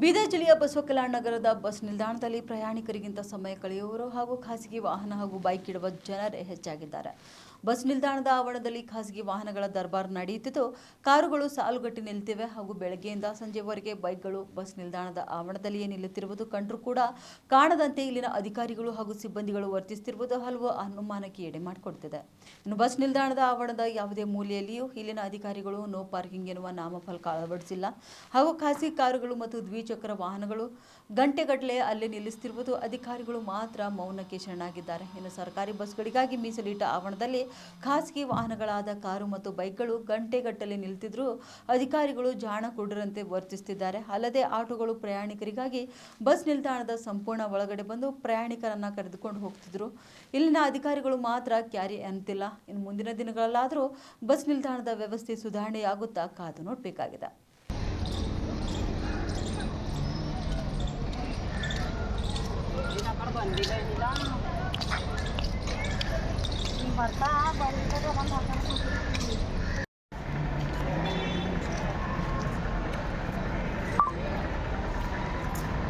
ಬೀದರ್ ಜಿಲ್ಲೆಯ ಬಸವಕಲ್ಯಾಣ ನಗರದ ಬಸ್ ನಿಲ್ದಾಣದಲ್ಲಿ ಪ್ರಯಾಣಿಕರಿಗಿಂತ ಸಮಯ ಕಳೆಯುವವರು ಹಾಗೂ ಖಾಸಗಿ ವಾಹನ ಹಾಗೂ ಬೈಕ್ ಇಡುವ ಜನರೇ ಹೆಚ್ಚಾಗಿದ್ದಾರೆ. ಬಸ್ ನಿಲ್ದಾಣದ ಆವರಣದಲ್ಲಿ ಖಾಸಗಿ ವಾಹನಗಳ ದರ್ಬಾರ್ ನಡೆಯುತ್ತಿದ್ದು, ಕಾರುಗಳು ಸಾಲುಗಟ್ಟಿ ನಿಲ್ಲುತ್ತಿವೆ ಹಾಗೂ ಬೆಳಗ್ಗೆಯಿಂದ ಸಂಜೆವರೆಗೆ ಬೈಕ್ಗಳು ಬಸ್ ನಿಲ್ದಾಣದ ಆವರಣದಲ್ಲಿಯೇ ನಿಲ್ಲುತ್ತಿರುವುದು ಕಂಡರೂ ಕೂಡ ಕಾಣದಂತೆ ಇಲ್ಲಿನ ಅಧಿಕಾರಿಗಳು ಹಾಗೂ ಸಿಬ್ಬಂದಿಗಳು ವರ್ತಿಸುತ್ತಿರುವುದು ಹಲವು ಅನುಮಾನಕ್ಕೆ ಎಡೆ ಮಾಡಿಕೊಡುತ್ತಿದೆ. ಇನ್ನು ಬಸ್ ನಿಲ್ದಾಣದ ಆವರಣದ ಯಾವುದೇ ಮೂಲೆಯಲ್ಲಿಯೂ ಇಲ್ಲಿನ ಅಧಿಕಾರಿಗಳು ನೋ ಪಾರ್ಕಿಂಗ್ ಎನ್ನುವ ನಾಮಫಲಕ ಅಳವಡಿಸಿಲ್ಲ ಹಾಗೂ ಖಾಸಗಿ ಕಾರುಗಳು ಮತ್ತು ದ್ವಿಚಕ್ರ ವಾಹನಗಳು ಗಂಟೆಗಟ್ಟಲೆ ಅಲ್ಲೇ ನಿಲ್ಲಿಸುತ್ತಿರುವುದು ಅಧಿಕಾರಿಗಳು ಮಾತ್ರ ಮೌನಕ್ಕೆ ಶರಣಾಗಿದ್ದಾರೆ. ಇನ್ನು ಸರ್ಕಾರಿ ಬಸ್ಗಳಿಗಾಗಿ ಮೀಸಲಿಟ್ಟ ಆವರಣದಲ್ಲಿ ಖಾಸಗಿ ವಾಹನಗಳಾದ ಕಾರು ಮತ್ತು ಬೈಕ್ಗಳು ಗಂಟೆಗಟ್ಟಲೆ ನಿಲ್ತಿದ್ರು ಅಧಿಕಾರಿಗಳು ಜಾಣ ಕುರುಡರಂತೆ ವರ್ತಿಸುತ್ತಿದ್ದಾರೆ. ಅಲ್ಲದೆ ಆಟೋಗಳು ಪ್ರಯಾಣಿಕರಿಗಾಗಿ ಬಸ್ ನಿಲ್ದಾಣದ ಸಂಪೂರ್ಣ ಒಳಗಡೆ ಬಂದು ಪ್ರಯಾಣಿಕರನ್ನ ಕರೆದುಕೊಂಡು ಹೋಗ್ತಿದ್ರು. ಇಲ್ಲಿನ ಅಧಿಕಾರಿಗಳು ಮಾತ್ರ ಕ್ಯಾರಿ ಅಂತಿಲ್ಲ. ಇನ್ನು ಮುಂದಿನ ದಿನಗಳಲ್ಲಾದರೂ ಬಸ್ ನಿಲ್ದಾಣದ ವ್ಯವಸ್ಥೆ ಸುಧಾರಣೆಯಾಗುತ್ತಾ ಕಾದು ನೋಡಬೇಕಾಗಿದೆ. ಬರ್ತಾ ಬಂದ